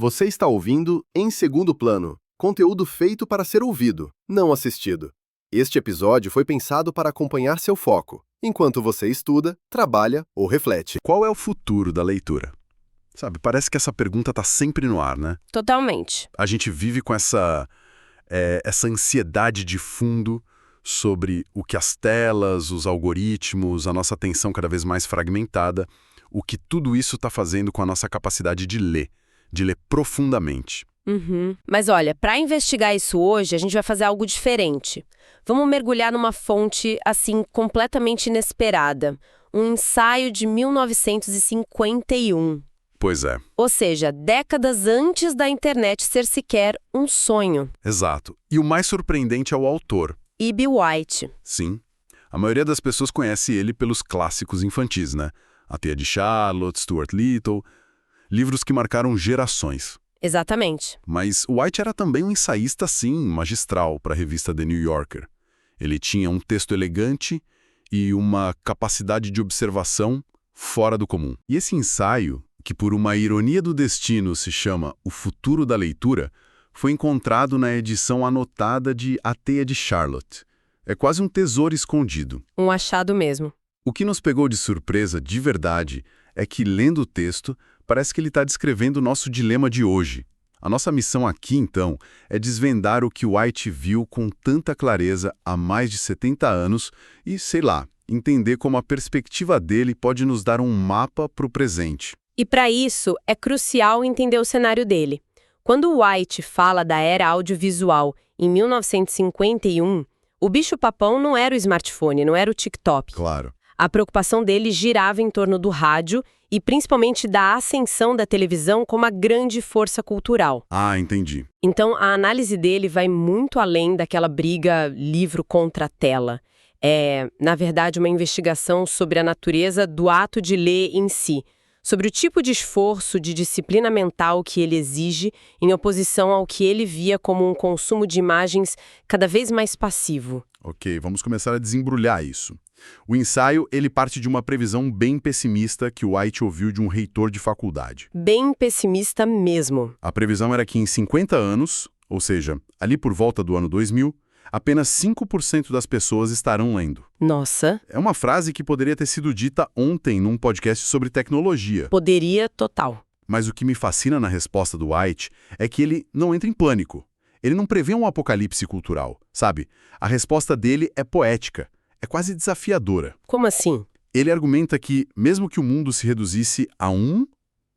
Você está ouvindo Em Segundo Plano, conteúdo feito para ser ouvido, não assistido. Este episódio foi pensado para acompanhar seu foco, enquanto você estuda, trabalha ou reflete. Qual é o futuro da leitura? Sabe, parece que essa pergunta está sempre no ar, né? Totalmente. A gente vive com essa ansiedade de fundo sobre o que as telas, os algoritmos, a nossa atenção cada vez mais fragmentada, o que tudo isso está fazendo com a nossa capacidade de ler profundamente. Mas olha, para investigar isso hoje, a gente vai fazer algo diferente. Vamos mergulhar numa fonte, assim, completamente inesperada. Um ensaio de 1951. Pois é. Ou seja, décadas antes da internet ser sequer um sonho. Exato. E o mais surpreendente é o autor. E.B. White. Sim. A maioria das pessoas conhece ele pelos clássicos infantis, né? A Teia de Charlotte, Stuart Little, livros que marcaram gerações. Exatamente. Mas White era também um ensaísta, sim, magistral para a revista The New Yorker. Ele tinha um texto elegante e uma capacidade de observação fora do comum. E esse ensaio, que por uma ironia do destino se chama O Futuro da Leitura, foi encontrado na edição anotada de A Teia de Charlotte. É quase um tesouro escondido. Um achado mesmo. O que nos pegou de surpresa, de verdade, é que, lendo o texto, parece que ele está descrevendo o nosso dilema de hoje. A nossa missão aqui, então, é desvendar o que White viu com tanta clareza há mais de 70 anos e, sei lá, entender como a perspectiva dele pode nos dar um mapa para o presente. E para isso, é crucial entender o cenário dele. Quando White fala da era audiovisual em 1951, o bicho-papão não era o smartphone, não era o TikTok. Claro. A preocupação dele girava em torno do rádio e principalmente da ascensão da televisão como a grande força cultural. Ah, entendi. Então, a análise dele vai muito além daquela briga livro contra a tela. É, na verdade, uma investigação sobre a natureza do ato de ler em si, sobre o tipo de esforço, de disciplina mental que ele exige em oposição ao que ele via como um consumo de imagens cada vez mais passivo. Ok, vamos começar a desembrulhar isso. O ensaio, ele parte de uma previsão bem pessimista que White ouviu de um reitor de faculdade. Bem pessimista mesmo. A previsão era que em 50 anos, ou seja, ali por volta do ano 2000, apenas 5% das pessoas estarão lendo. Nossa. É uma frase que poderia ter sido dita ontem num podcast sobre tecnologia. Poderia total. Mas o que me fascina na resposta do White é que ele não entra em pânico. Ele não prevê um apocalipse cultural, sabe? A resposta dele é poética. É quase desafiadora. Como assim? Ele argumenta que, mesmo que o mundo se reduzisse a um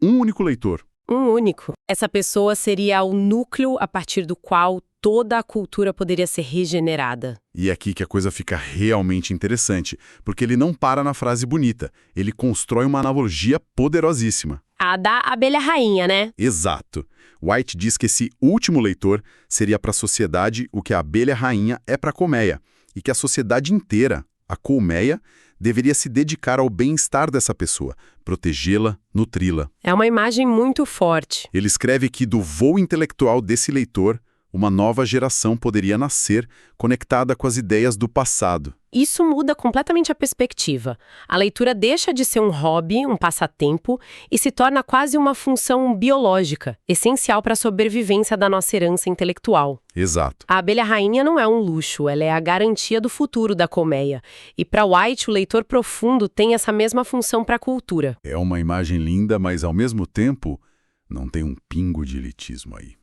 único leitor. Um único. Essa pessoa seria o núcleo a partir do qual toda a cultura poderia ser regenerada. E é aqui que a coisa fica realmente interessante, porque ele não para na frase bonita. Ele constrói uma analogia poderosíssima. A da abelha rainha, né? Exato. White diz que esse último leitor seria para a sociedade o que a abelha rainha é para a colmeia. E que a sociedade inteira, a colmeia, deveria se dedicar ao bem-estar dessa pessoa, protegê-la, nutri-la. É uma imagem muito forte. Ele escreve que do voo intelectual desse leitor, uma nova geração poderia nascer conectada com as ideias do passado. Isso muda completamente a perspectiva. A leitura deixa de ser um hobby, um passatempo, e se torna quase uma função biológica, essencial para a sobrevivência da nossa herança intelectual. Exato. A abelha rainha não é um luxo, ela é a garantia do futuro da colmeia. E para White, o leitor profundo tem essa mesma função para a cultura. É uma imagem linda, mas ao mesmo tempo não tem um pingo de elitismo aí.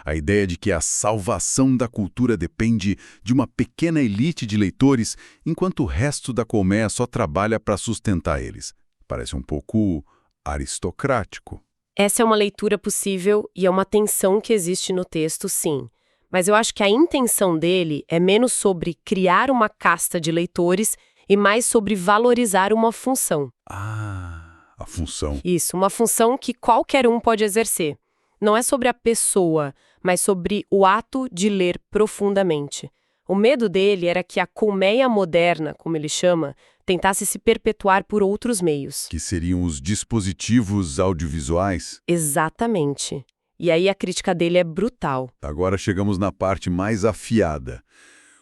A ideia de que a salvação da cultura depende de uma pequena elite de leitores, enquanto o resto da colmeia só trabalha para sustentar eles. Parece um pouco aristocrático. Essa é uma leitura possível e é uma tensão que existe no texto, sim. Mas eu acho que a intenção dele é menos sobre criar uma casta de leitores e mais sobre valorizar uma função. Ah, a função. Isso, uma função que qualquer um pode exercer. Não é sobre a pessoa, mas sobre o ato de ler profundamente. O medo dele era que a colmeia moderna, como ele chama, tentasse se perpetuar por outros meios. Que seriam os dispositivos audiovisuais? Exatamente. E aí a crítica dele é brutal. Agora chegamos na parte mais afiada.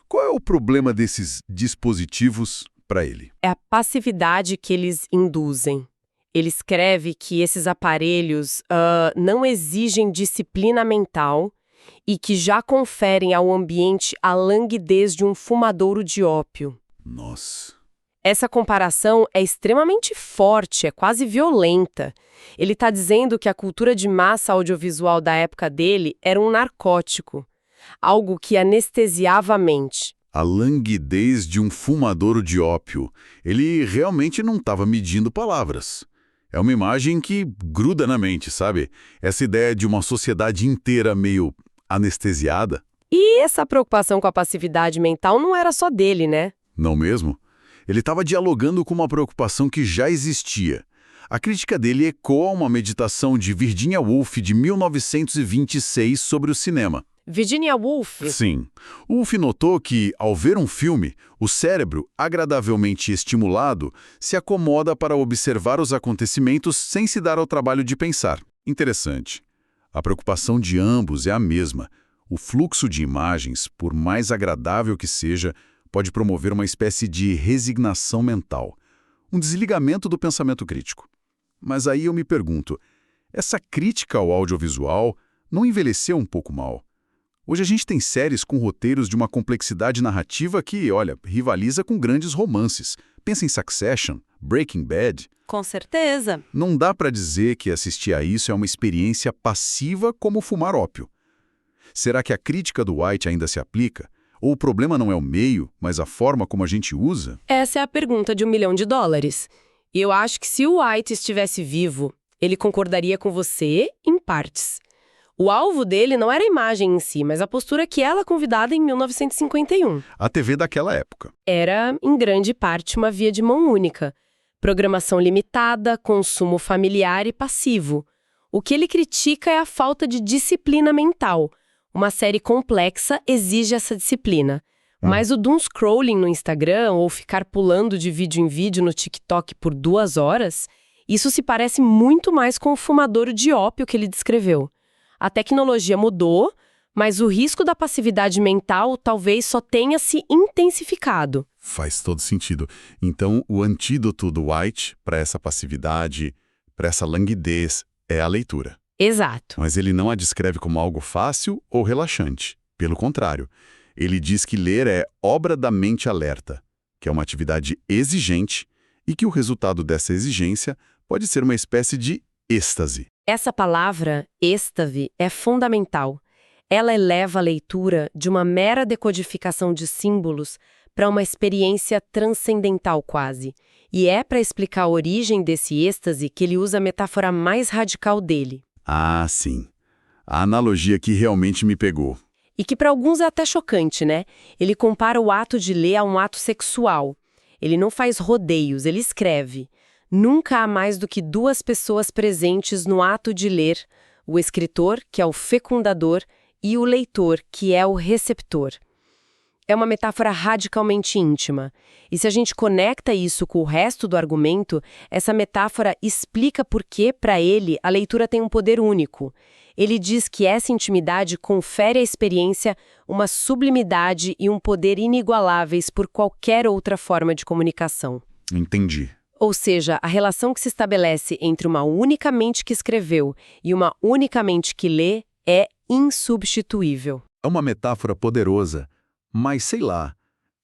Qual é o problema desses dispositivos para ele? É a passividade que eles induzem. Ele escreve que esses aparelhos não exigem disciplina mental e que já conferem ao ambiente a languidez de um fumadouro de ópio. Nossa. Essa comparação é extremamente forte, é quase violenta. Ele está dizendo que a cultura de massa audiovisual da época dele era um narcótico, algo que anestesiava a mente. A languidez de um fumadouro de ópio. Ele realmente não estava medindo palavras. É uma imagem que gruda na mente, sabe? Essa ideia de uma sociedade inteira meio anestesiada. E essa preocupação com a passividade mental não era só dele, né? Não mesmo? Ele estava dialogando com uma preocupação que já existia. A crítica dele ecoa uma meditação de Virginia Woolf de 1926 sobre o cinema. Virginia Woolf? Sim. Woolf notou que, ao ver um filme, o cérebro, agradavelmente estimulado, se acomoda para observar os acontecimentos sem se dar ao trabalho de pensar. Interessante. A preocupação de ambos é a mesma. O fluxo de imagens, por mais agradável que seja, pode promover uma espécie de resignação mental, um desligamento do pensamento crítico. Mas aí eu me pergunto, essa crítica ao audiovisual não envelheceu um pouco mal? Hoje a gente tem séries com roteiros de uma complexidade narrativa que, olha, rivaliza com grandes romances. Pensa em Succession, Breaking Bad. Com certeza. Não dá para dizer que assistir a isso é uma experiência passiva como fumar ópio. Será que a crítica do White ainda se aplica? Ou o problema não é o meio, mas a forma como a gente usa? Essa é a pergunta de $1 milhão. E eu acho que se o White estivesse vivo, ele concordaria com você em partes. O alvo dele não era a imagem em si, mas a postura que ela convidada em 1951. A TV daquela época. Era, em grande parte, uma via de mão única. Programação limitada, consumo familiar e passivo. O que ele critica é a falta de disciplina mental. Uma série complexa exige essa disciplina. Mas o doom scrolling no Instagram ou ficar pulando de vídeo em vídeo no TikTok por 2 horas, isso se parece muito mais com o fumadouro de ópio que ele descreveu. A tecnologia mudou, mas o risco da passividade mental talvez só tenha se intensificado. Faz todo sentido. Então, o antídoto do White para essa passividade, para essa languidez, é a leitura. Exato. Mas ele não a descreve como algo fácil ou relaxante. Pelo contrário, ele diz que ler é obra da mente alerta, que é uma atividade exigente e que o resultado dessa exigência pode ser uma espécie de êxtase. Essa palavra, êxtase, é fundamental. Ela eleva a leitura de uma mera decodificação de símbolos para uma experiência transcendental quase. E é para explicar a origem desse êxtase que ele usa a metáfora mais radical dele. Ah, sim. A analogia que realmente me pegou. E que para alguns é até chocante, né? Ele compara o ato de ler a um ato sexual. Ele não faz rodeios, ele escreve. Nunca há mais do que 2 pessoas presentes no ato de ler, o escritor, que é o fecundador, e o leitor, que é o receptor. É uma metáfora radicalmente íntima. E se a gente conecta isso com o resto do argumento, essa metáfora explica por que, para ele, a leitura tem um poder único. Ele diz que essa intimidade confere à experiência uma sublimidade e um poder inigualáveis por qualquer outra forma de comunicação. Entendi. Ou seja, a relação que se estabelece entre uma única mente que escreveu e uma única mente que lê é insubstituível. É uma metáfora poderosa, mas sei lá,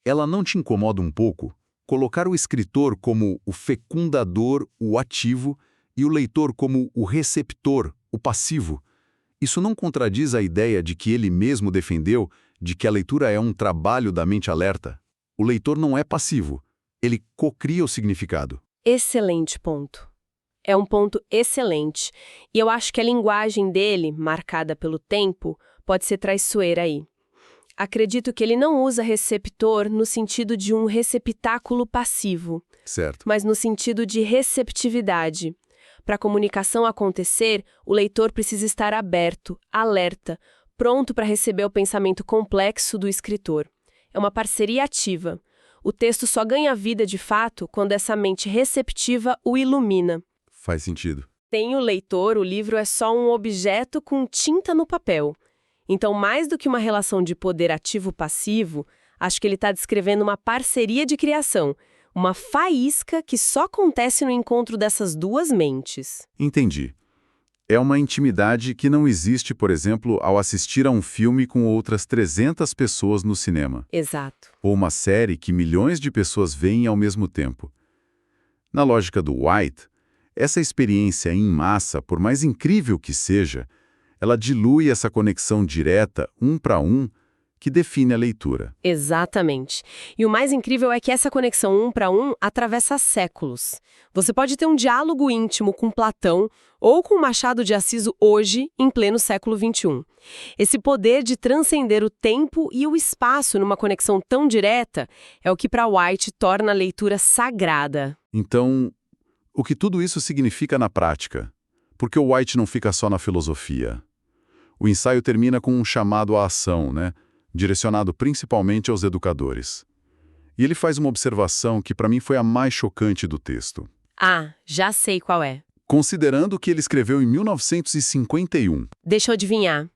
ela não te incomoda um pouco? Colocar o escritor como o fecundador, o ativo, e o leitor como o receptor, o passivo? Isso não contradiz a ideia de que ele mesmo defendeu de que a leitura é um trabalho da mente alerta? O leitor não é passivo, ele cocria o significado. Excelente ponto. É um ponto excelente. E eu acho que a linguagem dele, marcada pelo tempo, pode ser traiçoeira aí. Acredito que ele não usa receptor no sentido de um receptáculo passivo, Certo. mas no sentido de receptividade. Para a comunicação acontecer, o leitor precisa estar aberto, alerta, pronto para receber o pensamento complexo do escritor. É uma parceria ativa. O texto só ganha vida de fato quando essa mente receptiva o ilumina. Faz sentido. Sem o leitor, o livro é só um objeto com tinta no papel. Então, mais do que uma relação de poder ativo-passivo, acho que ele está descrevendo uma parceria de criação, uma faísca que só acontece no encontro dessas duas mentes. Entendi. É uma intimidade que não existe, por exemplo, ao assistir a um filme com outras 300 pessoas no cinema. Exato. Ou uma série que milhões de pessoas veem ao mesmo tempo. Na lógica do White, essa experiência em massa, por mais incrível que seja, ela dilui essa conexão direta, um para um, que define a leitura. Exatamente. E o mais incrível é que essa conexão um para um atravessa séculos. Você pode ter um diálogo íntimo com Platão ou com Machado de Assis hoje, em pleno século XXI. Esse poder de transcender o tempo e o espaço numa conexão tão direta é o que para White torna a leitura sagrada. Então, o que tudo isso significa na prática? Porque o White não fica só na filosofia. O ensaio termina com um chamado à ação, né? Direcionado principalmente aos educadores. E ele faz uma observação que para mim foi a mais chocante do texto. Ah, já sei qual é. Considerando que ele escreveu em 1951. Deixa eu adivinhar.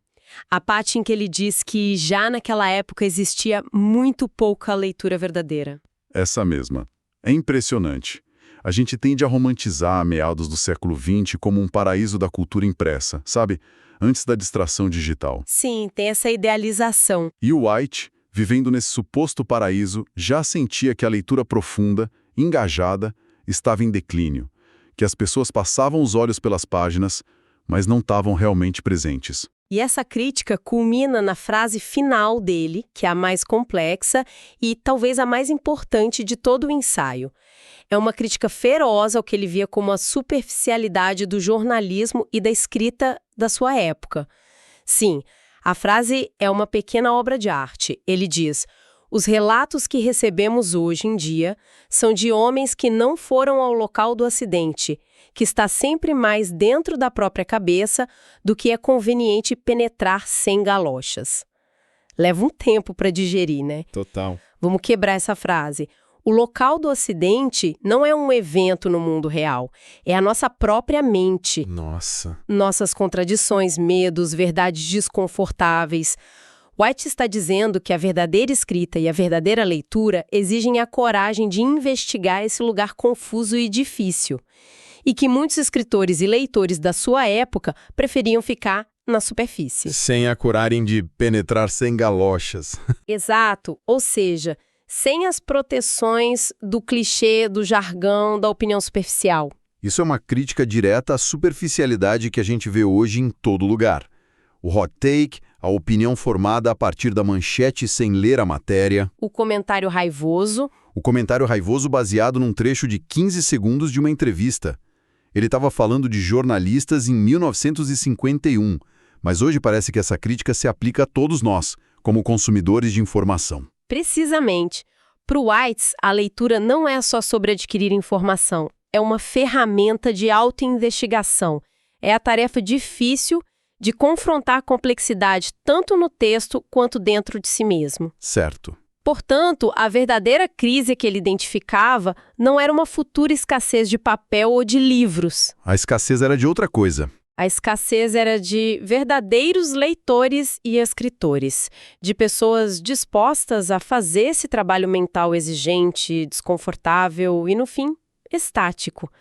A parte em que ele diz que já naquela época existia muito pouca leitura verdadeira. Essa mesma. É impressionante. A gente tende a romantizar a meados do século XX como um paraíso da cultura impressa, sabe? Antes da distração digital. Sim, tem essa idealização. E o White, vivendo nesse suposto paraíso, já sentia que a leitura profunda, engajada, estava em declínio, que as pessoas passavam os olhos pelas páginas, mas não estavam realmente presentes. E essa crítica culmina na frase final dele, que é a mais complexa e talvez a mais importante de todo o ensaio. É uma crítica feroz ao que ele via como a superficialidade do jornalismo e da escrita da sua época. Sim, a frase é uma pequena obra de arte. Ele diz: os relatos que recebemos hoje em dia são de homens que não foram ao local do acidente, que está sempre mais dentro da própria cabeça do que é conveniente penetrar sem galochas. Leva um tempo para digerir, né? Total. Vamos quebrar essa frase. O local do acidente não é um evento no mundo real, é a nossa própria mente. Nossa. Nossas contradições, medos, verdades desconfortáveis. White está dizendo que a verdadeira escrita e a verdadeira leitura exigem a coragem de investigar esse lugar confuso e difícil. E que muitos escritores e leitores da sua época preferiam ficar na superfície. Sem a coragem de penetrar sem galochas. Exato, ou seja, sem as proteções do clichê, do jargão, da opinião superficial. Isso é uma crítica direta à superficialidade que a gente vê hoje em todo lugar. O hot take, a opinião formada a partir da manchete sem ler a matéria. O comentário raivoso. O comentário raivoso baseado num trecho de 15 segundos de uma entrevista. Ele estava falando de jornalistas em 1951, mas hoje parece que essa crítica se aplica a todos nós, como consumidores de informação. Precisamente. Para o White, a leitura não é só sobre adquirir informação, é uma ferramenta de autoinvestigação. É a tarefa difícil de confrontar a complexidade tanto no texto quanto dentro de si mesmo. Certo. Portanto, a verdadeira crise que ele identificava não era uma futura escassez de papel ou de livros. A escassez era de outra coisa. A escassez era de verdadeiros leitores e escritores, de pessoas dispostas a fazer esse trabalho mental exigente, desconfortável e, no fim, estático.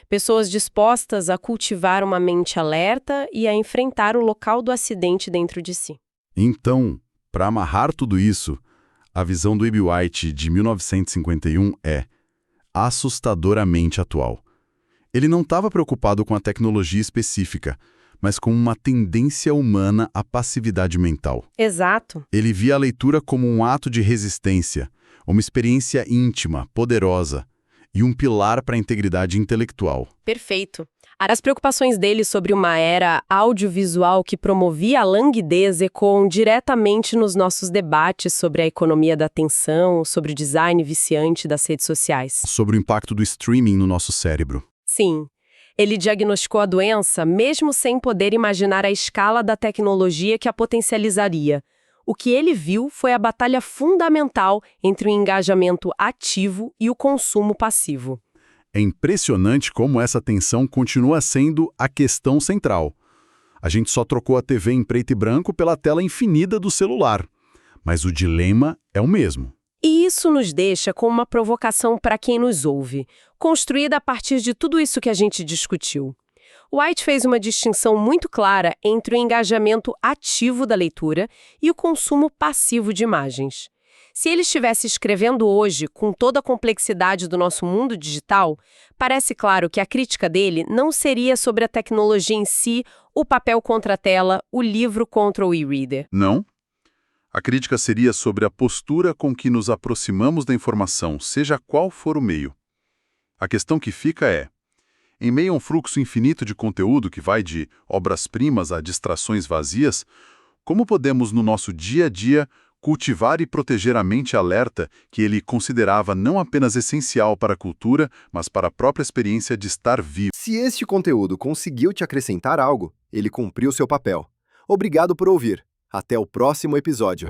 Pessoas dispostas a cultivar uma mente alerta e a enfrentar o local do acidente dentro de si. Então, para amarrar tudo isso, a visão do E.B. White de 1951 é assustadoramente atual. Ele não estava preocupado com a tecnologia específica, mas com uma tendência humana à passividade mental. Exato. Ele via a leitura como um ato de resistência, uma experiência íntima, poderosa e um pilar para a integridade intelectual. Perfeito. As preocupações dele sobre uma era audiovisual que promovia a languidez ecoam diretamente nos nossos debates sobre a economia da atenção, sobre o design viciante das redes sociais. Sobre o impacto do streaming no nosso cérebro. Sim, ele diagnosticou a doença mesmo sem poder imaginar a escala da tecnologia que a potencializaria. O que ele viu foi a batalha fundamental entre o engajamento ativo e o consumo passivo. É impressionante como essa tensão continua sendo a questão central. A gente só trocou a TV em preto e branco pela tela infinita do celular. Mas o dilema é o mesmo. E isso nos deixa com uma provocação para quem nos ouve, construída a partir de tudo isso que a gente discutiu. White fez uma distinção muito clara entre o engajamento ativo da leitura e o consumo passivo de imagens. Se ele estivesse escrevendo hoje, com toda a complexidade do nosso mundo digital, parece claro que a crítica dele não seria sobre a tecnologia em si, o papel contra a tela, o livro contra o e-reader. Não? A crítica seria sobre a postura com que nos aproximamos da informação, seja qual for o meio. A questão que fica é: em meio a um fluxo infinito de conteúdo que vai de obras-primas a distrações vazias, como podemos, no nosso dia a dia, cultivar e proteger a mente alerta que ele considerava não apenas essencial para a cultura, mas para a própria experiência de estar vivo? Se este conteúdo conseguiu te acrescentar algo, ele cumpriu seu papel. Obrigado por ouvir. Até o próximo episódio.